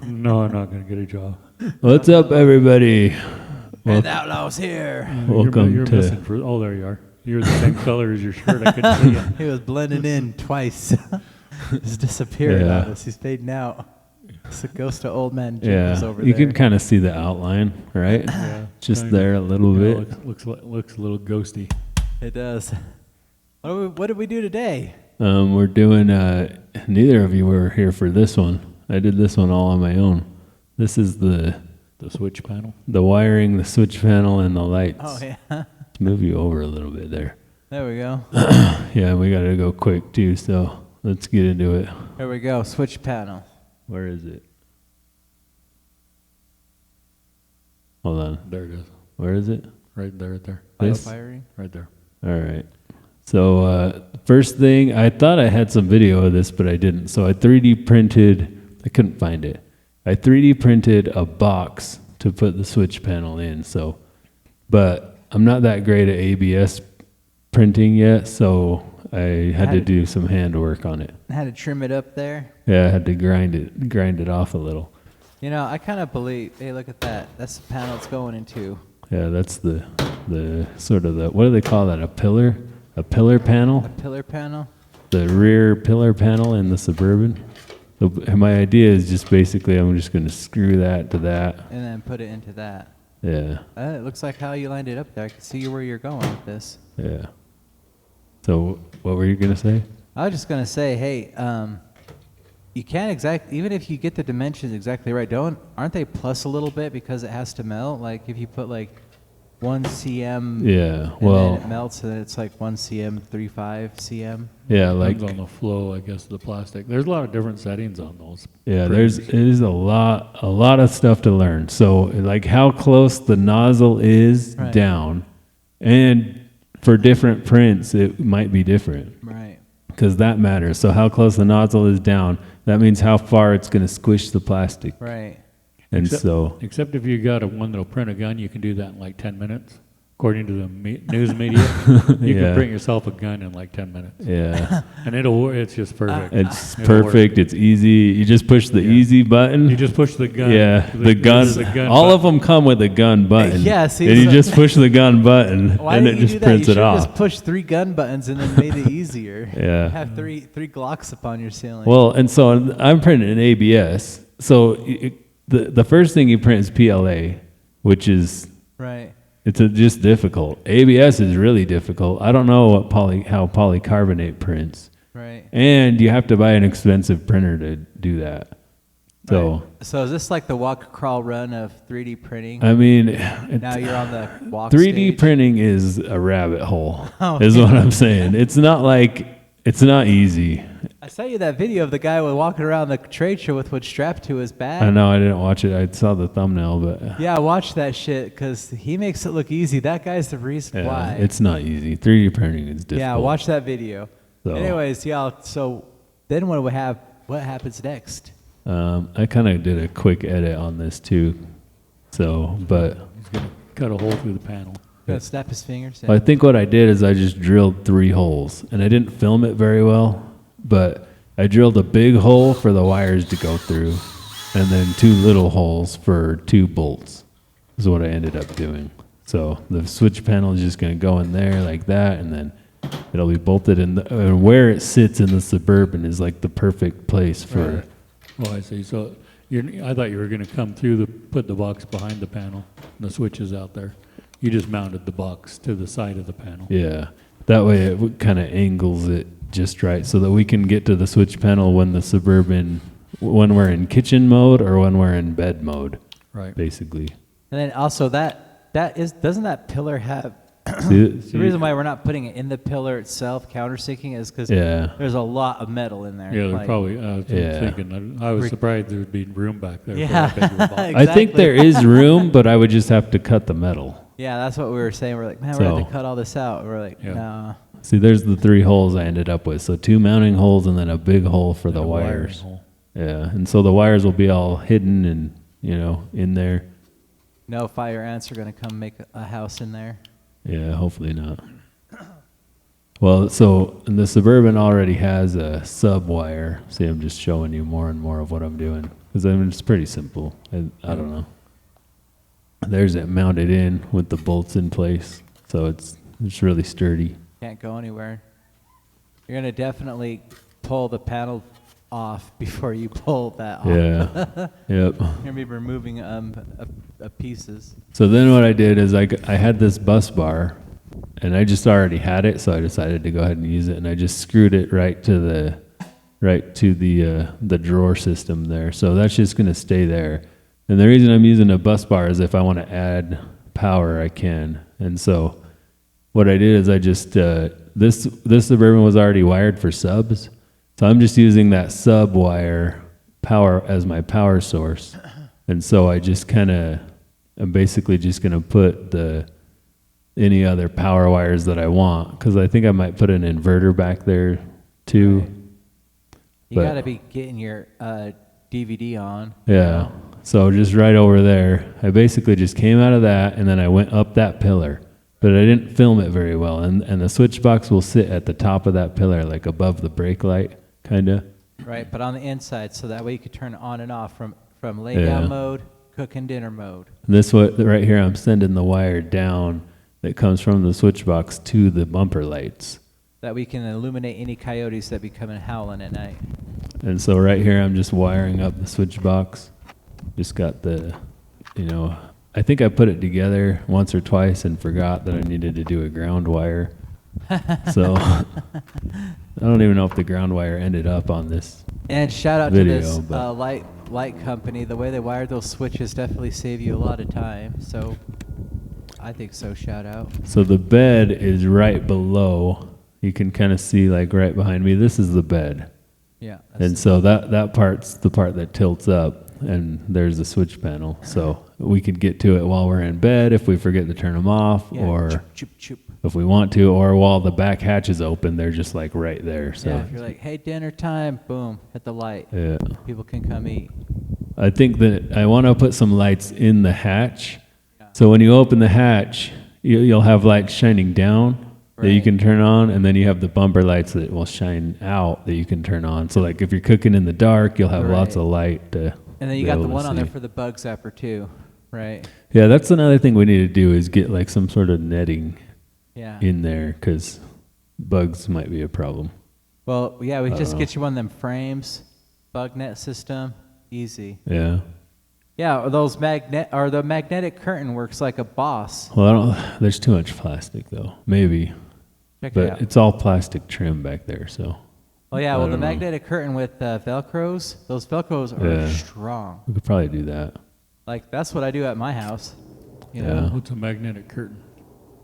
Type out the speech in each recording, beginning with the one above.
No, I'm not going to get a job. What's up, everybody? And Outlaw's here. Welcome you're to... missing for, oh, there you are. You're the same color as your shirt. I couldn't see you. He was blending in twice. He's disappeared on us. He's fading out. It's the ghost of old man Jim is over there. You can kind of see the outline, right? Yeah, just there a little bit. Looks a little ghosty. It does. What did we do today? We're doing, neither of you were here for this one. I did this one all on my own. This is the switch panel? The wiring, the switch panel, and the lights. Oh, yeah. Let's move you over a little bit there. There we go. Yeah, we got to go quick, too, so let's get into it. Here we go, switch panel. Where is it? Hold on. There it is. Where is it? Right there, right there. This? Firing? Right there. All right. So first thing, I thought I had some video of this, but I didn't. So I 3D printed, I couldn't find it. I 3D printed a box to put the switch panel in. So, but I'm not that great at ABS printing yet, so I had to do some hand work on it. Had to trim it up there. Yeah, I had to grind it off a little. You know, I kind of believe, hey, look at that. That's the panel it's going into. Yeah, that's the sort of the, what do they call that? A pillar? A pillar panel? A pillar panel? The rear pillar panel in the Suburban. My idea is just basically I'm just going to screw that to that. And then put it into that. Yeah. It looks like how you lined it up there. I can see where you're going with this. Yeah. So what were you going to say? I was just going to say, hey, you can't even if you get the dimensions exactly right, aren't they plus a little bit because it has to melt? Like if you put like 1 cm, yeah, well, then it melts, and then it's like 1 cm, 3.5 cm. Yeah, like depends on the flow, I guess, of the plastic. There's a lot of different settings on those. Yeah, it is a lot of stuff to learn. So like how close the nozzle is down, and for different prints it might be different. Right. Because that matters. So how close the nozzle is down, that means how far it's going to squish the plastic. Right. And except if you got one that'll print a gun, you can do that in like 10 minutes. According to the news media, you can print yourself a gun in like 10 minutes. Yeah. And it's just perfect. It's perfect. It's easy. You just push the easy button. You just push the gun. Yeah, the gun. All of them come with a gun button. Yeah, see, and you just push the gun button, and it just prints it off. You just push 3 gun buttons and then made it easier. Yeah. Have three Glocks up on your ceiling. Well, and so I'm printing an ABS. So the first thing you print is PLA, which is right. It's just difficult. ABS is really difficult. I don't know how polycarbonate prints. Right. And you have to buy an expensive printer to do that. So. Right. So is this like the walk, crawl, run of 3D printing? I mean, now you're on the walk 3D stage. printing is a rabbit hole. Is what I'm saying. It's not easy. I saw you that video of the guy walking around the trade show with what's strapped to his back. I know, I didn't watch it. I saw the thumbnail, but... Yeah, watch that shit, because he makes it look easy. That guy's the reason why. It's not easy. 3D printing is difficult. Yeah, watch that video. So. Anyways, yeah, so then what happens next? I kind of did a quick edit on this, too. So, but... He's going to cut a hole through the panel. Gonna snap his fingers? I think what I did is I just drilled 3 holes, and I didn't film it very well, but I drilled a big hole for the wires to go through, and then 2 little holes for 2 bolts is what I ended up doing. So the switch panel is just going to go in there like that, and then it'll be bolted in. And where it sits in the Suburban is like the perfect place for... Right. Oh, I see. So I thought you were going to come through put the box behind the panel, and the switch is out there. You just mounted the box to the side of the panel. Yeah. That way it kind of angles it just right so that we can get to the switch panel when the Suburban, when we're in kitchen mode or when we're in bed mode. Right. Basically. And then also doesn't that pillar have, the reason why we're not putting it in the pillar itself, countersinking, is because there's a lot of metal in there. Yeah, they're probably, I was surprised there would be room back there. Yeah. For that big of a box. Exactly. I think there is room, but I would just have to cut the metal. Yeah, that's what we were saying. We're like, man, we're going to have to cut all this out. We're like, nah. See, there's the 3 holes I ended up with. So 2 mounting holes and then a big hole for the wires. Yeah, and so the wires will be all hidden and, in there. No fire ants are going to come make a house in there. Yeah, hopefully not. Well, so the Suburban already has a sub wire. See, I'm just showing you more and more of what I'm doing. Because I mean, it's pretty simple. I don't know. There's it mounted in with the bolts in place, so it's really sturdy. Can't go anywhere. You're gonna definitely pull the panel off before you pull that off. Yeah. Yep. You're gonna be removing pieces. So then what I did is I had this bus bar, and I just already had it, so I decided to go ahead and use it, and I just screwed it right to the drawer system there. So that's just going to stay there. And the reason I'm using a bus bar is if I want to add power, I can. And so what I did is I just this Suburban was already wired for subs, so I'm just using that sub wire power as my power source. And so I just I'm basically just going to put any other power wires that I want, because I think I might put an inverter back there too. Right. You got to be getting your DVD on. Yeah. So just right over there, I basically just came out of that, and then I went up that pillar. But I didn't film it very well. And the switch box will sit at the top of that pillar, like above the brake light, kind of. Right, but on the inside, so that way you could turn it on and off from lay down mode, cook and dinner mode. And this what right here, I'm sending the wire down that comes from the switch box to the bumper lights. That we can illuminate any coyotes that be coming howling at night. And so right here, I'm just wiring up the switch box. Just got I think I put it together once or twice and forgot that I needed to do a ground wire. So I don't even know if the ground wire ended up on this. And shout out video, to this but light company. The way they wired those switches definitely save you a lot of time. So I think so. Shout out. So the bed is right below. You can kind of see like right behind me. This is the bed. Yeah. And so that part's the part that tilts up, and there's the switch panel. So we could get to it while we're in bed if we forget to turn them off, or choop, choop. if we want to, or while the back hatch is open, they're just like right there. So yeah, if you're like, hey, dinner time, boom, hit the light. yeah. People can come eat. I think that I want to put some lights in the hatch. So when you open the hatch, you'll have lights shining down that you can turn on, and then you have the bumper lights that will shine out that you can turn on. So like if you're cooking in the dark, you'll have lots of light to. And then you got the one on there for the bug zapper too, right? Yeah, that's another thing we need to do is get like some sort of netting in there, because bugs might be a problem. Well, yeah, we just get you one of them frames, bug net system, easy. Yeah. Yeah, or the magnetic curtain works like a boss. Well, there's too much plastic though. Maybe. Check it But out. it's all plastic trim back there, so. Oh yeah, I well the don't know. magnetic curtain with Velcros, those Velcros are strong. We could probably do that. Like that's what I do at my house. You Yeah. know? What's a magnetic curtain?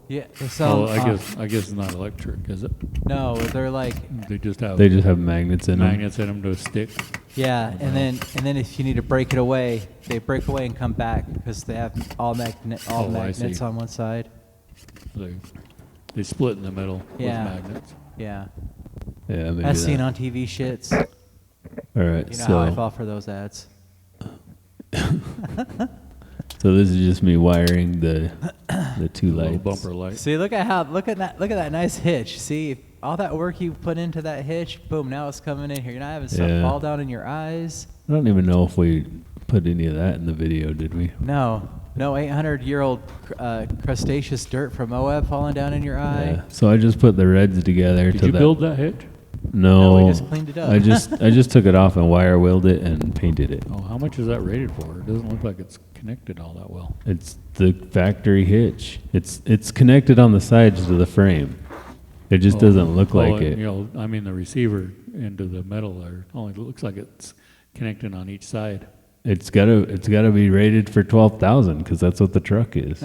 Yeah. They sell Oh, I guess it's not electric, is it? No, they're like They just have magnets in them. magnets in them to stick. yeah, and then if you need to break it away, they break away and come back because they have all I magnets see. on one side. They split in the middle Yeah. with magnets. Yeah. Yeah, maybe As seen that. on TV shits. All right, You know how I so fall for those ads. so this is just me wiring the two Little lights. See, bumper light. look at that nice hitch. See, all that work you put into that hitch, boom, now it's coming in here. You're not having stuff Yeah. fall down in your eyes. I don't even know if we put any of that in the video, did we? No 800-year-old crustaceous dirt from Moab falling down in your eye. Yeah. So I just put the reds together. Did to you that. build that hitch? No, No, we just cleaned it up. I just took it off and wire willed it and painted it. Oh, how much is that rated for? It doesn't look like it's connected all that well. It's the factory hitch. It's connected on the sides to the frame. It just doesn't look like it. You know, I mean the receiver into the metal there only looks like it's connected on each side. It's gotta be rated for 12,000 because that's what the truck is.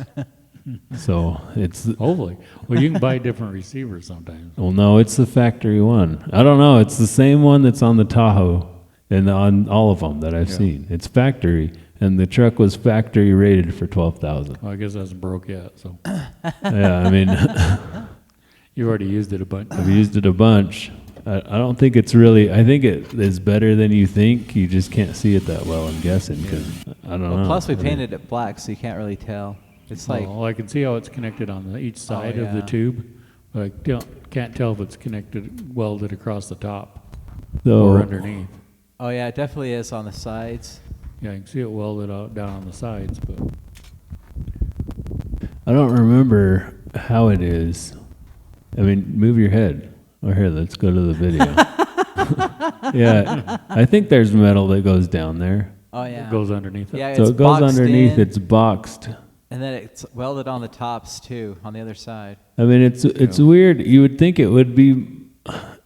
So it's Hopefully. Well, you can buy different receivers sometimes. well, no, it's the factory one. I don't know. It's the same one that's on the Tahoe and on all of them that I've seen. It's factory, and the truck was factory rated for 12,000. Well, I guess it hasn't broke yet, so Yeah, I mean, you already used it a bunch. I've used it a bunch. I don't think it's really. I think it is better than you think. You just can't see it that well. I'm guessing because I don't know. Plus, we I mean, painted it black, so you can't really tell. It's like, Well, I can see how it's connected on each side of the yeah. tube, but I can't tell if it's connected, welded across the top so or underneath. oh yeah, it definitely is on the sides. Yeah, you can see it welded out down on the sides, but I don't remember how it is. I mean, move your head. Oh, here, let's go to the video. Yeah, I think there's metal that goes down there. Oh yeah. it goes underneath it. Yeah, So it's it goes boxed underneath, in, it's boxed. and then it's welded on the tops too, on the other side. I mean, it's weird. You would think it would be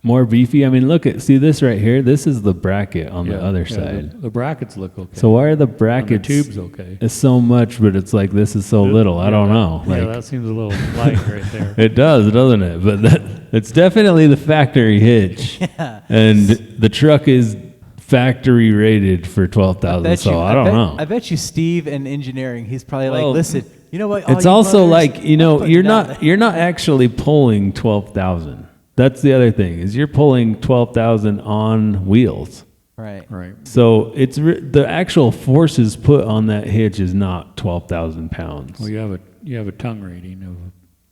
more beefy. I mean, see this right here? This is the bracket on the other side. The brackets look okay. So why are the And the brackets tube's okay. it's so much, but it's like this is so little? I don't know. Yeah, Like that seems a little light right there. it does, doesn't it? But it's definitely the factory hitch. Yeah. And the truck is factory rated for 12,000. So I don't know. I bet you Steve in engineering, he's probably Well, like, listen, you know what? It's all you also mothers, like, you know, put you're it out not there." you're not actually pulling 12,000. That's the other thing, is you're pulling 12,000 on wheels. Right. Right. So it's the actual forces put on that hitch is not 12,000 pounds. Well, you have a tongue rating of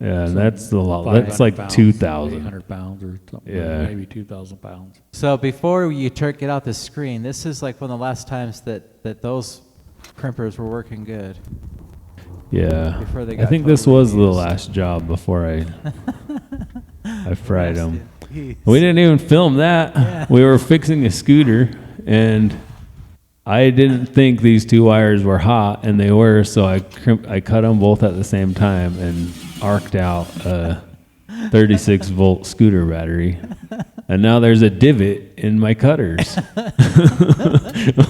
Yeah, that's a lot. 500 That's like pounds, 2,000. 800 pounds or something. Yeah. Maybe 2,000 pounds. So before you get out the screen, this is like one of the last times that those crimpers were working good. Yeah. Before they I got think this totally was the used. last job before I fried them. Rest in peace. We didn't even film that. Yeah. We were fixing a scooter, and I didn't think these two wires were hot, and they were. So I cut them both at the same time and arced out a 36 volt scooter battery. And now there's a divot in my cutters.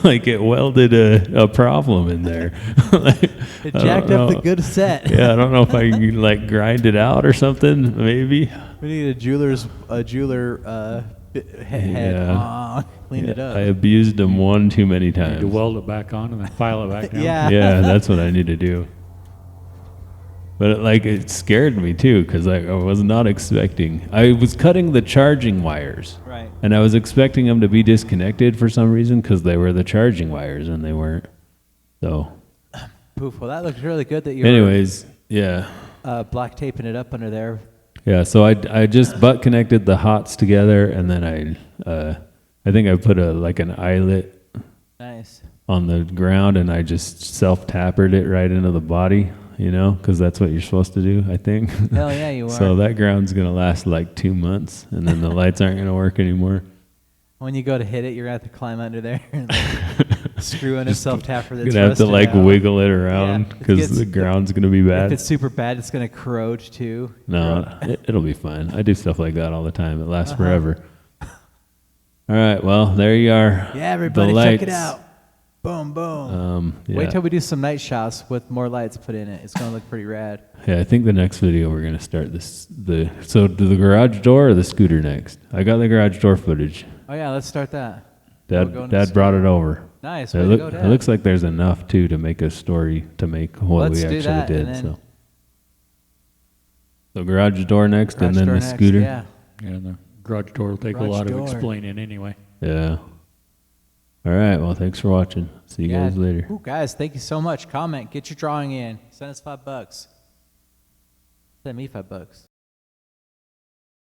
Like it welded a problem in there. Like, It I jacked don't up the know. good set. Yeah, I don't know if I can like grind it out or something. Maybe. We need a jeweler head. Yeah. Clean it up. I abused them one too many You need to times. weld it back on and then file it back down. Yeah. Yeah, that's what I need to do. But it scared me too, because I was not expecting. I was cutting the charging wires, Right. and I was expecting them to be disconnected for some reason because they were the charging wires, and they weren't. So, Poof. Well, that looks really good that you anyways, yeah, were black taping it up under there. yeah. So I just butt connected the hots together, and then I think I put an eyelet Nice. on the ground, and I just self-tapered it right into the body, because that's what you're supposed to do, I think. Hell yeah, you are. So that ground's going to last like 2 months, and then the lights aren't going to work anymore. When you go to hit it, you're going to have to climb under there and screw in a self-tapper that's You're going to have to rusted out. wiggle it around Yeah, because it gets- the ground's going to be If bad. it's super bad, it's going to corrode too. No, it'll be fine. I do stuff like that all the time. It lasts Uh-huh. forever. All right, well, there you are. Yeah, everybody, The check it lights. out. Boom, boom. Yeah. Wait till we do some night shots with more lights put in it. It's going to look pretty rad. Yeah, I think the next video we're gonna start so do the garage door or the scooter next? I got the garage door footage. Oh yeah, let's start that. Dad, We'll go into Dad brought it over. Nice. It, Way to go, Dad. it looks like there's enough too to make a story to make what Let's we do actually that, did. and then- So, garage door next, Garage and then door the next, scooter. Yeah. Yeah, and the garage door will take a Garage lot door. of explaining anyway. Yeah. All right. Well, thanks for watching. See you guys later. Ooh, guys, thank you so much. Comment. Get your drawing in. Send us $5. Send me $5.